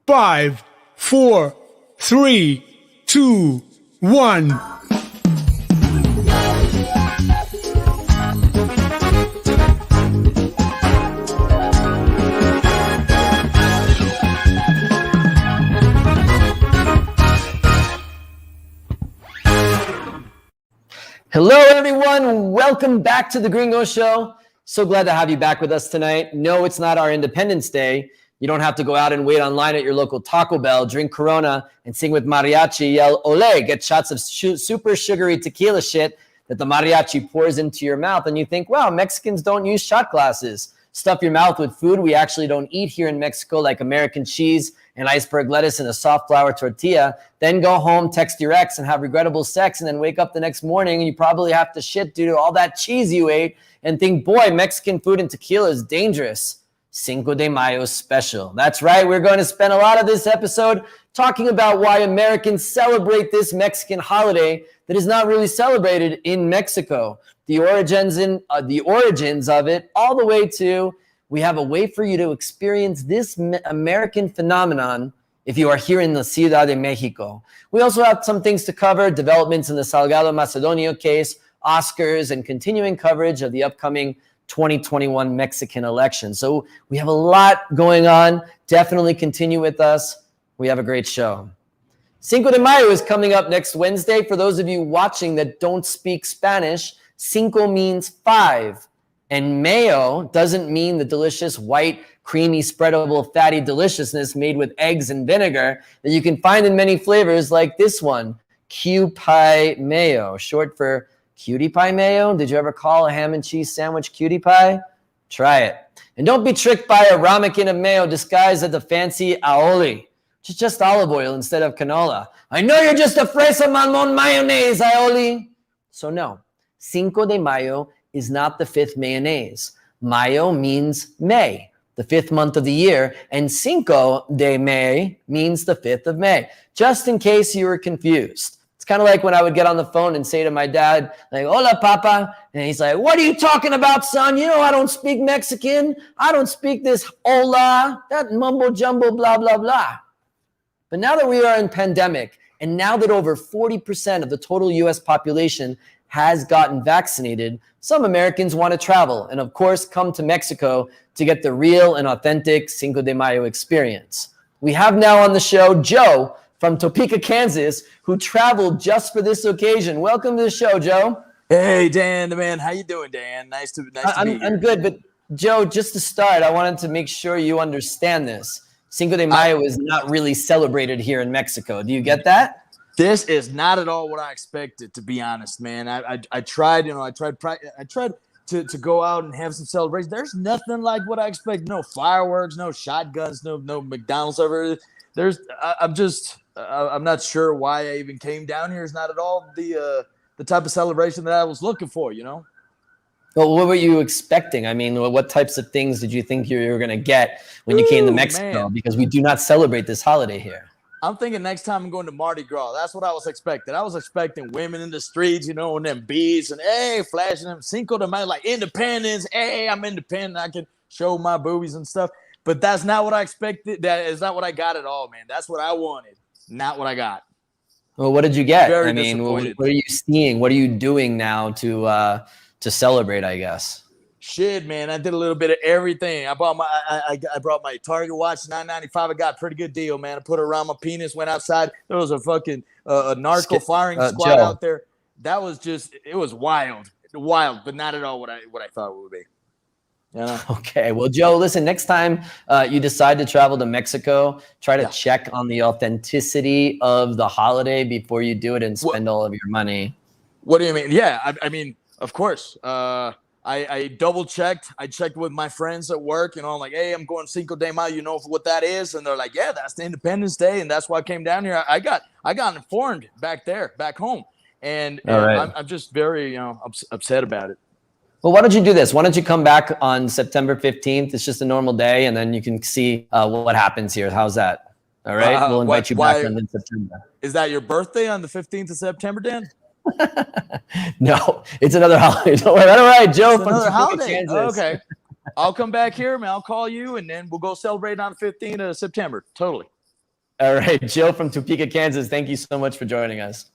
5, 4, 3, 2, 1. Hello, everyone. Welcome back to the Gringo Show. So glad to have you back with us tonight. No, it's not our Independence Day. You don't have to go out and wait online at your local Taco Bell, drink Corona, and sing with mariachi, yell ole, get shots of super sugary tequila shit that the mariachi pours into your mouth. And you think, wow, Mexicans don't use shot glasses. Stuff your mouth with food we actually don't eat here in Mexico, like American cheese and iceberg lettuce and a soft flour tortilla. Then go home, text your ex, and have regrettable sex, and then wake up the next morning and you probably have to shit due to all that cheese you ate and think, boy, Mexican food and tequila is dangerous. Cinco de Mayo special. That's right. We're going to spend a lot of this episode talking about why Americans celebrate this Mexican holiday that is not really celebrated in Mexico. The origins of it, all the way to we have a way for you to experience this American phenomenon if you are here in the Ciudad de Mexico. We also have some things to cover, developments in the Salgado Macedonio case, Oscars, and continuing coverage of the upcoming 2021 Mexican election. So we have a lot going on. Definitely continue with us. We have a great show. Cinco de Mayo is coming up next Wednesday. For those of you watching that don't speak Spanish, Cinco means 5. And mayo doesn't mean the delicious white, creamy, spreadable, fatty deliciousness made with eggs and vinegar that you can find in many flavors like this one, Q-Pie Mayo, short for cutie pie mayo. Did you ever call a ham and cheese sandwich cutie pie? Try it. And don't be tricked by a ramekin of mayo disguised as the fancy aioli, which is just olive oil instead of canola. I know you're just a fresa mamon mayonnaise, aioli. So no, Cinco de Mayo is not the 5th mayonnaise. Mayo means May, the 5th month of the year, and Cinco de Mayo means the 5th of May, just in case you were confused. It's kind of like when I would get on the phone and say to my dad, like, hola, papa, and he's like, what are you talking about, son? You know I don't speak Mexican. I don't speak this hola, that mumbo jumbo, blah, blah, blah. But now that we are in pandemic, and now that over 40% of the total U.S. population has gotten vaccinated, some Americans want to travel and, of course, come to Mexico to get the real and authentic Cinco de Mayo experience. We have now on the show Joe from Topeka, Kansas, who traveled just for this occasion. Welcome to the show, Joe. Hey, Dan, man. How you doing, Dan? Nice to be here. I'm good, but Joe, just to start, I wanted to make sure you understand this. Cinco de Mayo is not really celebrated here in Mexico. Do you get that? This is not at all what I expected, to be honest, man. I tried to go out and have some celebration. There's nothing like what I expected. No fireworks, no shotguns, no McDonald's over. I'm not sure why I even came down here. It's not at all the type of celebration that I was looking for, you know. Well, what were you expecting? I mean, what types of things did you think you were going to get when you came to Mexico? Man. Because we do not celebrate this holiday here. I'm thinking next time I'm going to Mardi Gras. That's what I was expecting. I was expecting women in the streets, you know, and them beads and, hey, flashing them Cinco de Mayo, like independence. Hey, I'm independent. I can show my boobies and stuff. But that's not what I expected. That is not what I got at all, man. That's what I wanted, not what I got. Well, what did you get? Very I mean, what are you seeing? What are you doing now to celebrate, I guess? Shit, man, I did a little bit of everything. I brought my Target watch, $9.95. I got a pretty good deal, man. I put it around my penis, went outside. There was a fucking a narco firing squad Joe. Out there. That was it was wild, but not at all what I thought it would be. You know? Okay, well, Joe, listen, next time you decide to travel to Mexico, try to check on the authenticity of the holiday before you do it and spend all of your money. What do you mean? Yeah, I mean, of course. I double checked. I checked with my friends at work, you know, I'm like, hey, I'm going Cinco de Mayo, you know what that is? And they're like, yeah, that's the Independence Day. And that's why I came down here. I got informed back home. And I'm just very, you know, upset about it. Well, why don't you do this? Why don't you come back on September 15th? It's just a normal day. And then you can see what happens here. How's that? All right. We'll invite you back in September. Is that your birthday on the 15th of September, Dan? No, it's another holiday. Don't worry. All right, Joe. It's another holiday. Okay. I'll come back here, man. I'll call you, and then we'll go celebrate on the 15th of September. Totally. All right, Joe from Topeka, Kansas, thank you so much for joining us.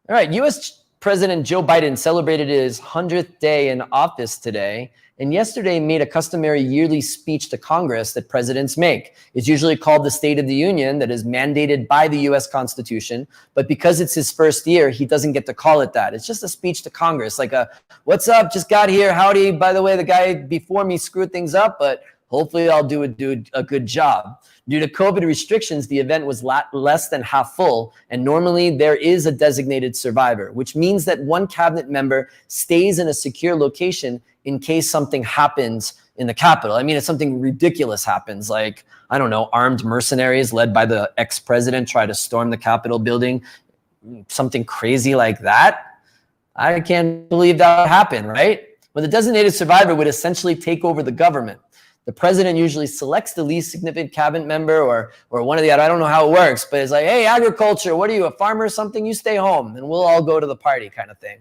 All right, U.S. President Joe Biden celebrated his 100th day in office today, and yesterday made a customary yearly speech to Congress that presidents make. It's usually called the State of the Union, that is mandated by the U.S. Constitution, but because it's his first year, he doesn't get to call it that. It's just a speech to Congress, like a, what's up, just got here, howdy, by the way, the guy before me screwed things up, but hopefully I'll do a good job. Due to COVID restrictions, the event was less than half full, and normally there is a designated survivor, which means that one cabinet member stays in a secure location in case something happens in the Capitol. I mean, if something ridiculous happens, like, I don't know, armed mercenaries led by the ex-president try to storm the Capitol building, something crazy like that, I can't believe that would happen, right? But the designated survivor would essentially take over the government. The president usually selects the least significant cabinet member or one of the other. I don't know how it works, but it's like, hey, agriculture, what are you, a farmer or something? You stay home and we'll all go to the party kind of thing.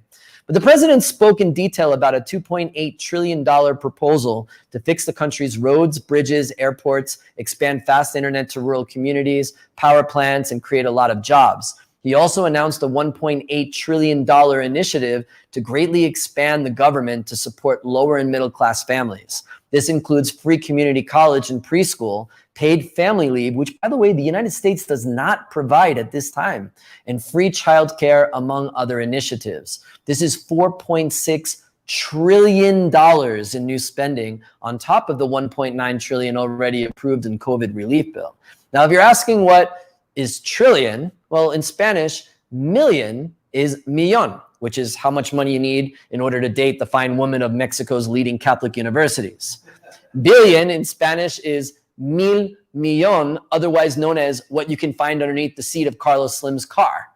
But the president spoke in detail about a $2.8 trillion proposal to fix the country's roads, bridges, airports, expand fast internet to rural communities, power plants, and create a lot of jobs. He also announced a $1.8 trillion initiative to greatly expand the government to support lower and middle class families. This includes free community college and preschool, paid family leave, which, by the way, the United States does not provide at this time, and free childcare, among other initiatives. This is $4.6 trillion in new spending on top of the $1.9 trillion already approved in COVID relief bill. Now, if you're asking what is trillion, well, in Spanish, million is millón, which is how much money you need in order to date the fine woman of Mexico's leading Catholic universities. Billion in Spanish is mil millón, otherwise known as what you can find underneath the seat of Carlos Slim's car.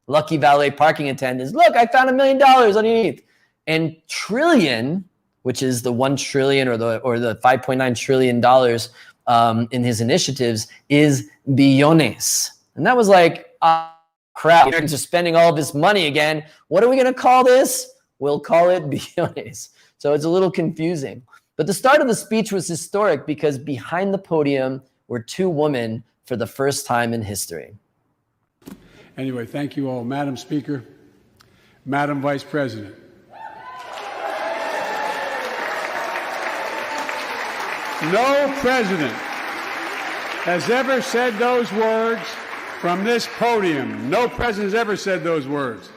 Lucky valet parking attendants, look, I found $1 million underneath. And trillion, which is the 1 trillion or the $5.9 trillion in his initiatives, is billones. And that was like, crap, Americans are spending all of this money again. What are we going to call this? We'll call it billones. So it's a little confusing. But the start of the speech was historic because behind the podium were two women for the first time in history. Anyway, thank you all. Madam Speaker, Madam Vice President. No president has ever said those words from this podium. No president has ever said those words.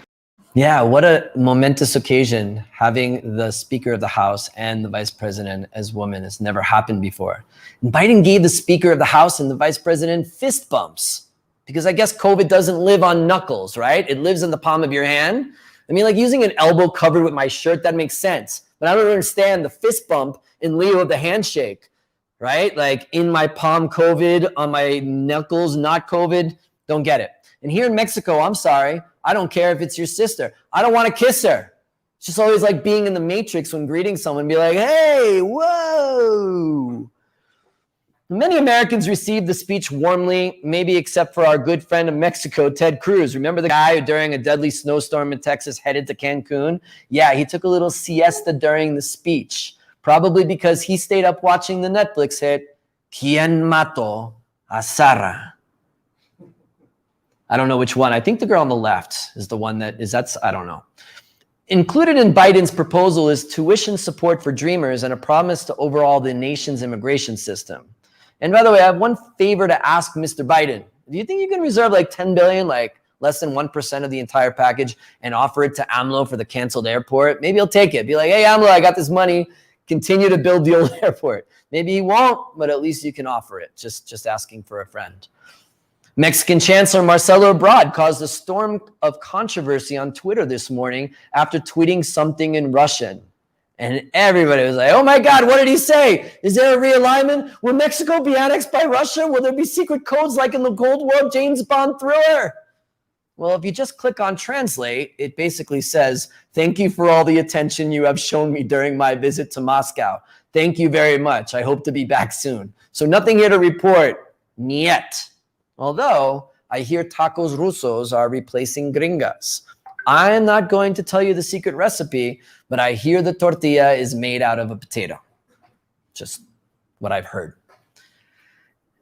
Yeah, what a momentous occasion, having the Speaker of the House and the Vice President as women. Has never happened before. And Biden gave the Speaker of the House and the Vice President fist bumps because I guess COVID doesn't live on knuckles, right? It lives in the palm of your hand. I mean, like using an elbow covered with my shirt, that makes sense. But I don't understand the fist bump in lieu of the handshake, right? Like in my palm COVID, on my knuckles not COVID, don't get it. And here in Mexico, I'm sorry, I don't care if it's your sister. I don't want to kiss her. It's just always like being in the Matrix when greeting someone, be like, hey, whoa. Many Americans received the speech warmly, maybe except for our good friend of Mexico, Ted Cruz. Remember the guy who during a deadly snowstorm in Texas headed to Cancun? Yeah, he took a little siesta during the speech, probably because he stayed up watching the Netflix hit, ¿Quién mató a Sarah? I don't know which one. I think the girl on the left is the one I don't know. Included in Biden's proposal is tuition support for Dreamers and a promise to overhaul the nation's immigration system. And by the way, I have one favor to ask Mr. Biden. Do you think you can reserve like $10 billion, like less than 1% of the entire package, and offer it to AMLO for the canceled airport? Maybe he'll take it. Be like, hey, AMLO, I got this money. Continue to build the old airport. Maybe he won't, but at least you can offer it. Just asking for a friend. Mexican Chancellor Marcelo Ebrard caused a storm of controversy on Twitter this morning after tweeting something in Russian. And everybody was like, oh my God, what did he say? Is there a realignment? Will Mexico be annexed by Russia? Will there be secret codes like in the Cold War James Bond thriller? Well, if you just click on translate, it basically says, thank you for all the attention you have shown me during my visit to Moscow. Thank you very much. I hope to be back soon. So nothing here to report, niet. Although I hear tacos rusos are replacing gringas. I'm not going to tell you the secret recipe, but I hear the tortilla is made out of a potato. Just what I've heard.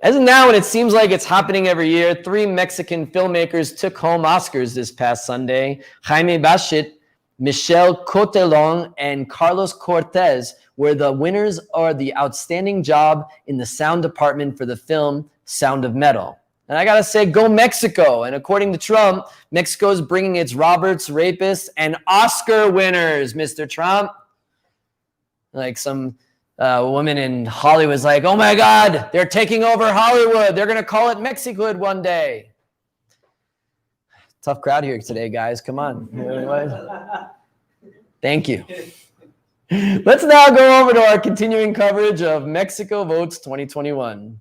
As of now, and it seems like it's happening every year, 3 Mexican filmmakers took home Oscars this past Sunday. Jaime Baschet, Michelle Cotelon, and Carlos Cortez were the winners of the Outstanding Job in the Sound Department for the film Sound of Metal. And I gotta say, go Mexico. And according to Trump, Mexico is bringing its Roberts, rapists, and Oscar winners, Mr. Trump. Like some woman in Hollywood was like, oh my God, they're taking over Hollywood. They're gonna call it Mexicood one day. Tough crowd here today, guys. Come on. Thank you. Let's now go over to our continuing coverage of Mexico Votes 2021.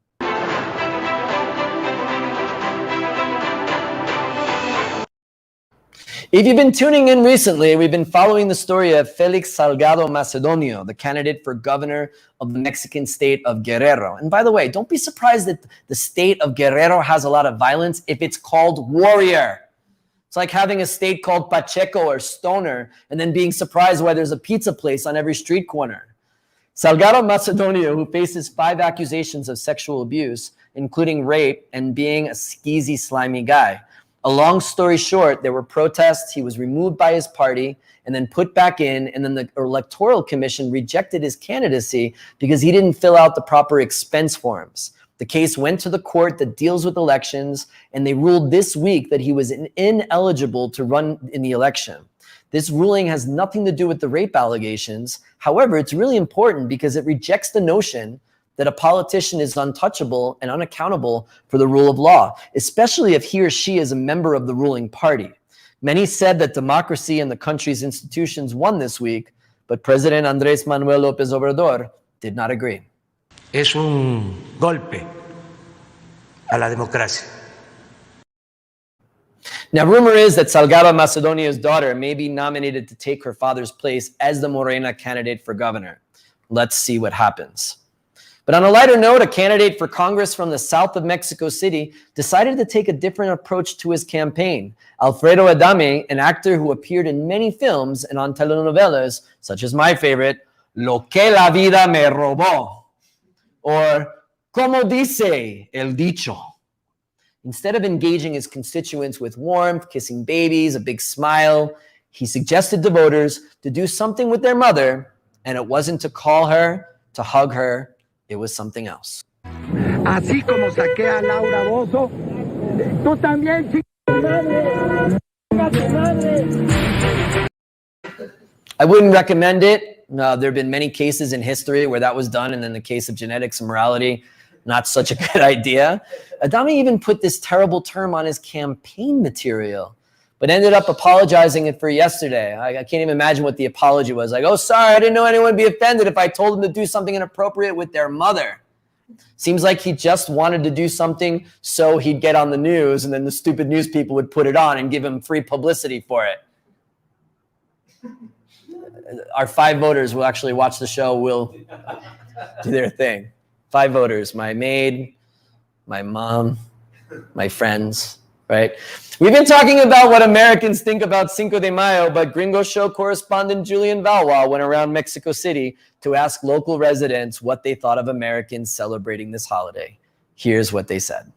If you've been tuning in recently, we've been following the story of Felix Salgado Macedonio, the candidate for governor of the Mexican state of Guerrero. And by the way, don't be surprised that the state of Guerrero has a lot of violence if it's called Warrior. It's like having a state called Pacheco or Stoner and then being surprised why there's a pizza place on every street corner. Salgado Macedonio, who faces 5 accusations of sexual abuse, including rape and being a skeezy, slimy guy. A long story short, there were protests, he was removed by his party and then put back in, and then the Electoral Commission rejected his candidacy because he didn't fill out the proper expense forms. The case went to the court that deals with elections, and they ruled this week that he was ineligible to run in the election. This ruling has nothing to do with the rape allegations. However, it's really important because it rejects the notion that a politician is untouchable and unaccountable for the rule of law, especially if he or she is a member of the ruling party. Many said that democracy and the country's institutions won this week, but President Andrés Manuel López Obrador did not agree. Es un golpe a la democracia. Now, rumor is that Salgado Macedonio's daughter may be nominated to take her father's place as the Morena candidate for governor. Let's see what happens. But on a lighter note, a candidate for Congress from the south of Mexico City decided to take a different approach to his campaign. Alfredo Adame, an actor who appeared in many films and on telenovelas, such as my favorite, Lo que la vida me robó, or Como dice el dicho. Instead of engaging his constituents with warmth, kissing babies, a big smile, he suggested to voters to do something with their mother, and it wasn't to call her, to hug her, it was something else. Así como saqué a Laura Bozo, tú también, I wouldn't recommend it. There have been many cases in history where that was done, and in the case of genetics and morality, not such a good idea. Adame even put this terrible term on his campaign material, but ended up apologizing for yesterday. I can't even imagine what the apology was. Like, oh, sorry, I didn't know anyone would be offended if I told them to do something inappropriate with their mother. Seems like he just wanted to do something so he'd get on the news, and then the stupid news people would put it on and give him free publicity for it. Our 5 voters who actually watch the show will do their thing. 5 voters, my maid, my mom, my friends, right? We've been talking about what Americans think about Cinco de Mayo, but Gringo show correspondent Julian Valwa went around Mexico City to ask local residents what they thought of Americans celebrating this holiday. Here's what they said.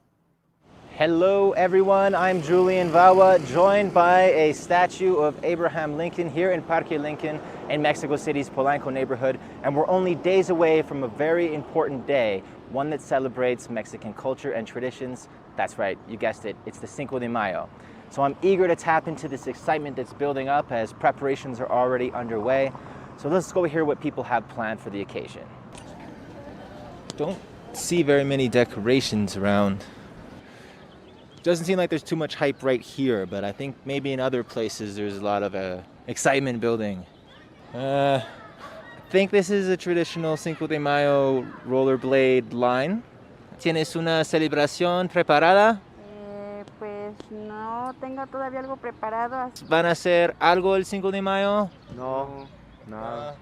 Hello everyone, I'm Julian Valwa, joined by a statue of Abraham Lincoln here in Parque Lincoln in Mexico City's Polanco neighborhood, and we're only days away from a very important day, one that celebrates Mexican culture and traditions. That's right, you guessed it, it's the Cinco de Mayo. So I'm eager to tap into this excitement that's building up as preparations are already underway. So let's go hear what people have planned for the occasion. Don't see very many decorations around. Doesn't seem like there's too much hype right here, but I think maybe in other places there's a lot of excitement building. I think this is a traditional Cinco de Mayo rollerblade line. ¿Tienes una celebración preparada? Pues no tengo todavía algo preparado. ¿Van a hacer algo el 5 de mayo? No, nada.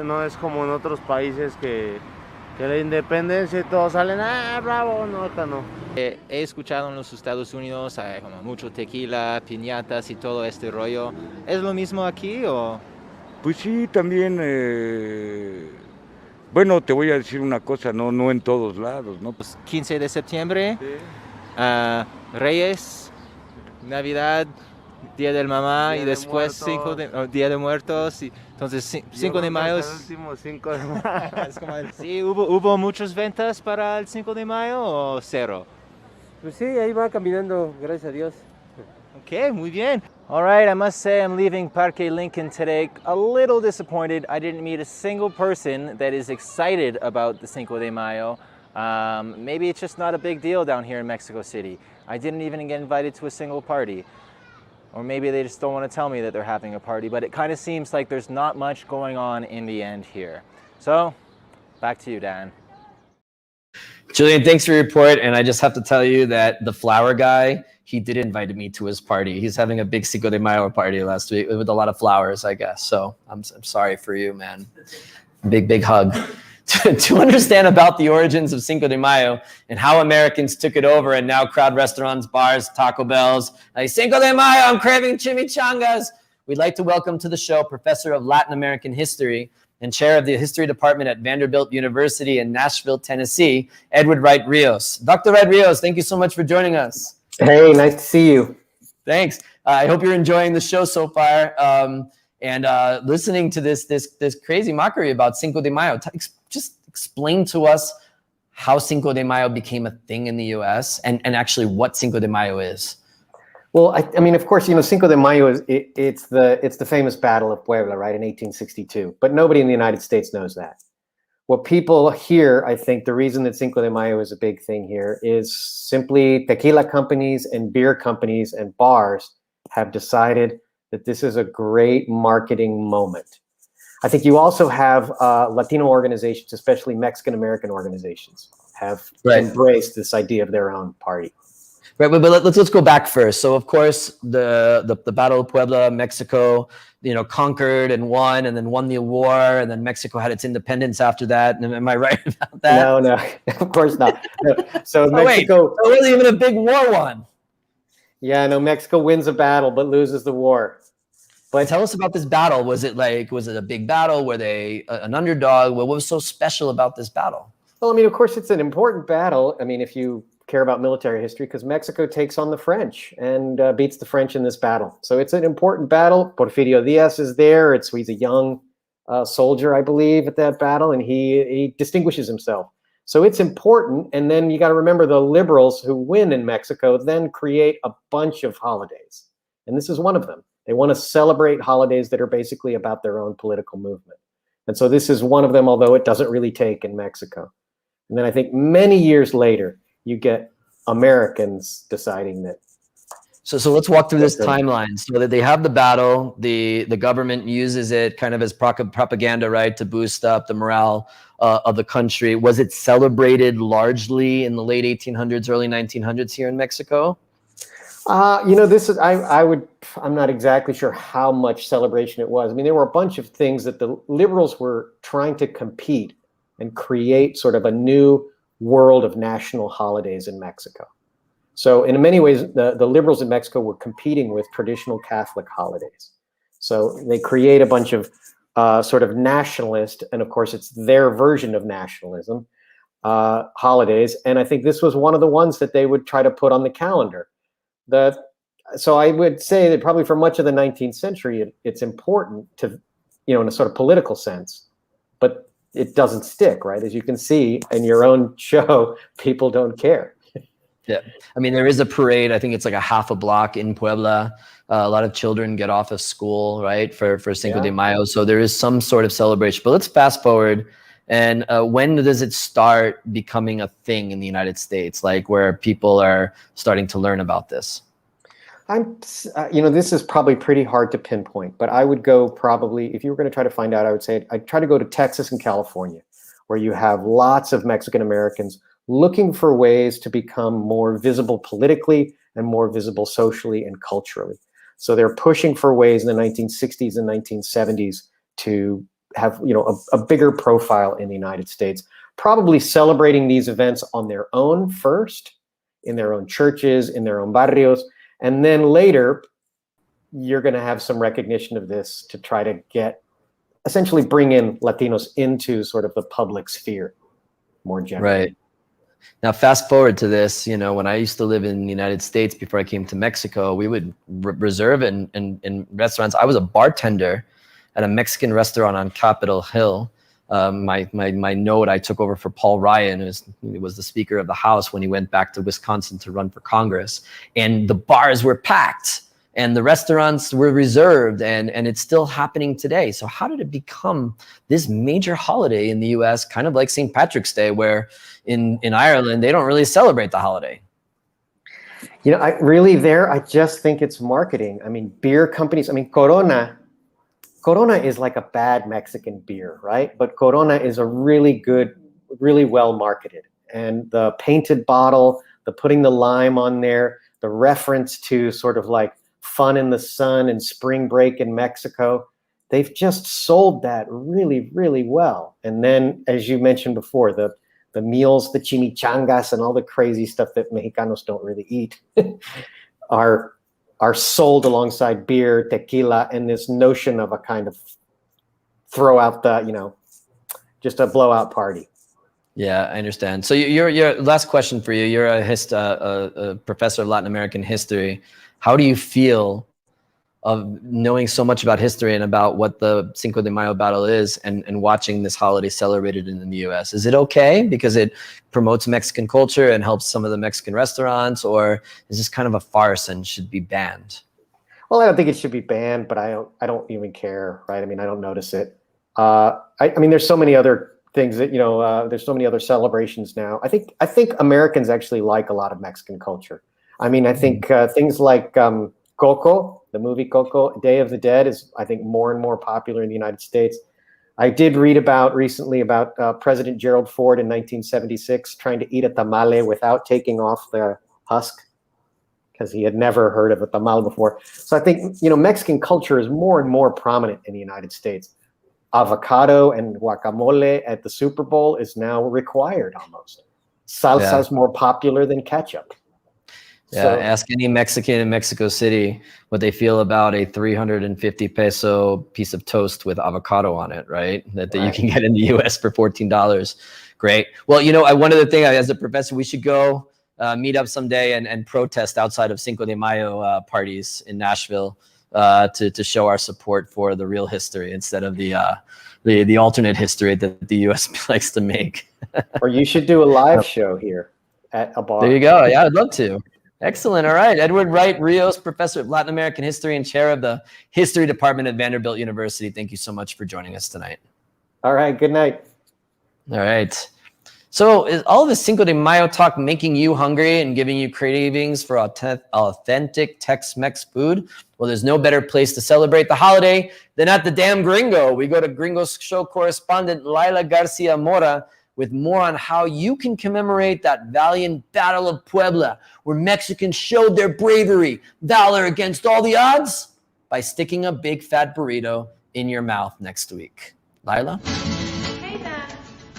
No es como en otros países que la independencia y todos salen, bravo, no, acá no. He escuchado en los Estados Unidos hay como mucho tequila, piñatas y todo este rollo. ¿Es lo mismo aquí o...? Pues sí, también Bueno, te voy a decir una cosa, no en todos lados, ¿no? 15 de septiembre, Reyes, Navidad, Día del Mamá Día y de después Muertos. Día de Muertos. Y, entonces, 5 de Mayo El último 5 de mayo. es como sí, ¿hubo muchas ventas para el 5 de Mayo o cero? Pues sí, ahí va caminando, gracias a Dios. Okay, muy bien. All right, I must say I'm leaving Parque Lincoln today a little disappointed. I didn't meet a single person that is excited about the Cinco de Mayo. Maybe it's just not a big deal down here in Mexico City. I didn't even get invited to a single party. Or maybe they just don't want to tell me that they're having a party, but it kind of seems like there's not much going on in the end here. So, back to you, Dan. Julian, thanks for your report. And I just have to tell you that the flower guy, he did invite me to his party. He's having a big Cinco de Mayo party last week with a lot of flowers, I guess. So I'm sorry for you, man. Big hug. To understand about the origins of Cinco de Mayo and how Americans took it over and now crowd restaurants, bars, Taco Bells. Like, Cinco de Mayo, I'm craving chimichangas. We'd like to welcome to the show Professor of Latin American History and Chair of the History Department at Vanderbilt University in Nashville, Tennessee, Edward Wright-Rios. Dr. Wright-Rios, thank you so much for joining us. Hey, nice to see you. Thanks. I hope you're enjoying the show so far and listening to this crazy mockery about Cinco de Mayo. Just explain to us how Cinco de Mayo became a thing in the U.S. and actually what Cinco de Mayo is. Well, I mean, of course, Cinco de Mayo it's the famous Battle of Puebla, right, in 1862. But nobody in the United States knows that. What people here, I think, the reason that Cinco de Mayo is a big thing here is simply tequila companies and beer companies and bars have decided that this is a great marketing moment. I think you also have Latino organizations, especially Mexican-American organizations, have embraced this idea of their own party. Right, but let's go back first. So, of course, the Battle of Puebla, Mexico, conquered and won the war, and then Mexico had its independence after that. Am I right about that? No, of course not. No. So Mexico, wait, so it wasn't even a big war won. Yeah, no, Mexico wins a battle but loses the war. But tell us about this battle. Was it a big battle? Were they an underdog? What was so special about this battle? Well, I mean, of course, it's an important battle. I mean, if you care about military history, because Mexico takes on the French and beats the French in this battle. So it's an important battle. Porfirio Diaz is there. He's a young soldier, I believe, at that battle, and he distinguishes himself. So it's important. And then you got to remember the liberals who win in Mexico then create a bunch of holidays. And this is one of them. They want to celebrate holidays that are basically about their own political movement. And so this is one of them, although it doesn't really take in Mexico. And then I think many years later, you get Americans deciding that. So let's walk through this timeline. So that they have the battle, the government uses it kind of as propaganda, right, to boost up the morale of the country. Was it celebrated largely in the late 1800s, early 1900s here in Mexico? This is I'm not exactly sure how much celebration it was. I mean, there were a bunch of things that the liberals were trying to compete and create sort of a new world of national holidays in Mexico. So in many ways, the liberals in Mexico were competing with traditional Catholic holidays. So they create a bunch of sort of nationalist, and of course it's their version of nationalism, holidays. And I think this was one of the ones that they would try to put on the calendar. So I would say that probably for much of the 19th century, it's important to, in a sort of political sense, but it doesn't stick, right? As you can see in your own show, people don't care. Yeah. I mean, there is a parade. I think it's like a half a block in Puebla. A lot of children get off of school, right, for Cinco de Mayo. So there is some sort of celebration. But let's fast forward. And when does it start becoming a thing in the United States, like where people are starting to learn about this? This is probably pretty hard to pinpoint, but I would go probably, if you were going to try to find out, I would say I'd try to go to Texas and California, where you have lots of Mexican Americans looking for ways to become more visible politically and more visible socially and culturally. So they're pushing for ways in the 1960s and 1970s to have, a bigger profile in the United States, probably celebrating these events on their own first, in their own churches, in their own barrios. And then later, you're going to have some recognition of this to try to get essentially bring in Latinos into sort of the public sphere more generally. Right. Now, fast forward to this, you know, when I used to live in the United States before I came to Mexico, we would reserve in restaurants. I was a bartender at a Mexican restaurant on Capitol Hill. My note I took over for Paul Ryan, who was the Speaker of the House when he went back to Wisconsin to run for Congress. And the bars were packed and the restaurants were reserved, and it's still happening today. So how did it become this major holiday in the US, kind of like St. Patrick's Day, where in Ireland, they don't really celebrate the holiday? You know, I just think it's marketing. I mean, beer companies, I mean, Corona is like a bad Mexican beer, right? But Corona is a really good, really well marketed. And the painted bottle, the putting the lime on there, the reference to sort of like fun in the sun and spring break in Mexico, they've just sold that really, really well. And then, as you mentioned before, the meals, the chimichangas and all the crazy stuff that Mexicanos don't really eat are sold alongside beer, tequila, and this notion of a kind of throw out the, you know, just a blowout party. Yeah, I understand. So your last question for you. You're a professor of Latin American history. How do you feel of knowing so much about history and about what the Cinco de Mayo battle is, and watching this holiday celebrated in the US? Is it okay because it promotes Mexican culture and helps some of the Mexican restaurants, or is this kind of a farce and should be banned? Well, I don't think it should be banned, but I don't even care, right? I mean, I don't notice it. I mean, there's so many other things that, you know, there's so many other celebrations now. I think Americans actually like a lot of Mexican culture. I mean, I think things like Coco, the movie Coco, Day of the Dead is, I think, more and more popular in the United States. I did read recently about President Gerald Ford in 1976 trying to eat a tamale without taking off the husk because he had never heard of a tamal before. So I think, you know, Mexican culture is more and more prominent in the United States. Avocado and guacamole at the Super Bowl is now required almost. Salsa is more popular than ketchup. Yeah, So, ask any Mexican in Mexico City what they feel about a 350 peso piece of toast with avocado on it, right? That you can get in the US for $14. Great. Well, you know, one other thing, as a professor, we should go meet up someday and protest outside of Cinco de Mayo parties in Nashville to show our support for the real history instead of the alternate history that the US likes to make. or you should do a live show here at a bar. There you go. Yeah, I'd love to. Excellent. All right. Edward Wright-Rios, professor of Latin American history and chair of the history department at Vanderbilt University. Thank you so much for joining us tonight. All right. Good night. All right. So is all this Cinco de Mayo talk making you hungry and giving you cravings for authentic Tex-Mex food? Well, there's no better place to celebrate the holiday than at the damn Gringo. We go to Gringo's show correspondent Laila Garcia Mora with more on how you can commemorate that valiant Battle of Puebla, where Mexicans showed their bravery, valor against all the odds by sticking a big fat burrito in your mouth next week. Laila? Hey Dan!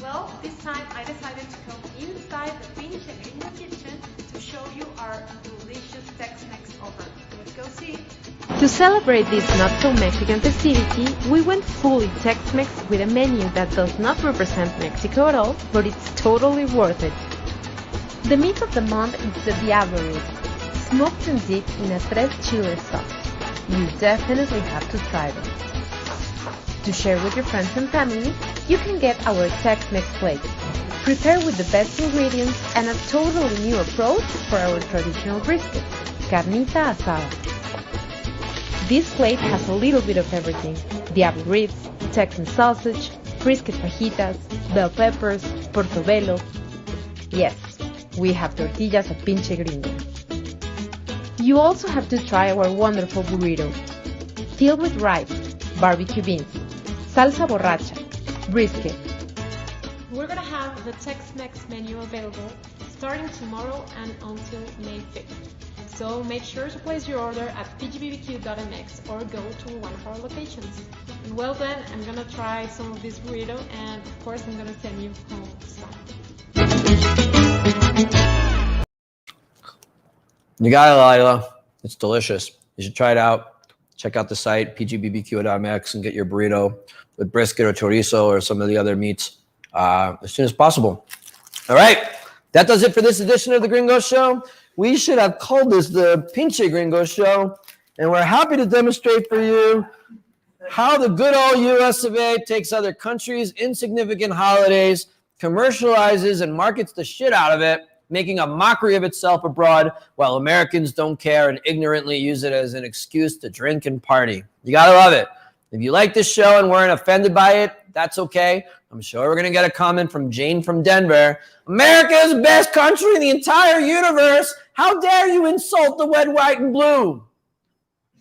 Well, this time I decided to come inside the Pinche Gringo kitchen to show you our delicious Tex-Mex offer. Let's go see! To celebrate this not-so-Mexican festivity, we went fully Tex-Mex with a menu that does not represent Mexico at all, but it's totally worth it. The meat of the month is the Diablo rib, smoked and dipped in a tres chile sauce. You definitely have to try them. To share with your friends and family, you can get our Tex-Mex plate, prepared with the best ingredients and a totally new approach for our traditional brisket, carnita asada. This plate has a little bit of everything: Diablo ribs, Texan sausage, brisket fajitas, bell peppers, portobello. Yes, we have tortillas at Pinche Gringo. You also have to try our wonderful burrito, filled with rice, barbecue beans, salsa borracha, brisket. We're gonna have the Tex-Mex menu available starting tomorrow and until May 5th. So make sure to place your order at pgbbq.mx or go to one of our locations. And well then, I'm gonna try some of this burrito and of course I'm gonna send you home some. You got it, Laila. It's delicious. You should try it out. check out the site, pgbbq.mx, and get your burrito with brisket or chorizo or some of the other meats as soon as possible. All right, that does it for this edition of the Gringo Show. We should have called this the Pinche Gringo Show, and we're happy to demonstrate for you how the good old US of A takes other countries' insignificant holidays, commercializes and markets the shit out of it, making a mockery of itself abroad, while Americans don't care and ignorantly use it as an excuse to drink and party. You gotta love it. If you like this show and weren't offended by it, that's okay. I'm sure we're gonna get a comment from Jane from Denver. America's best country in the entire universe. How dare you insult the red, white, and blue?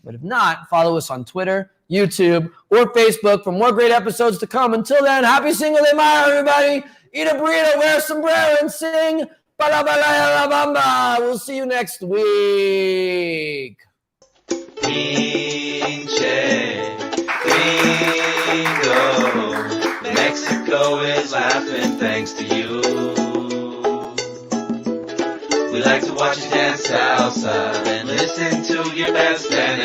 But if not, follow us on Twitter, YouTube, or Facebook for more great episodes to come. Until then, happy Cinco de Mayo, everybody. Eat a burrito, wear a sombrero, and sing Bala Bala La Bamba. We'll see you next week. Pinche Gringo, Mexico is laughing thanks to you. We like to watch you dance salsa and listen to your best friend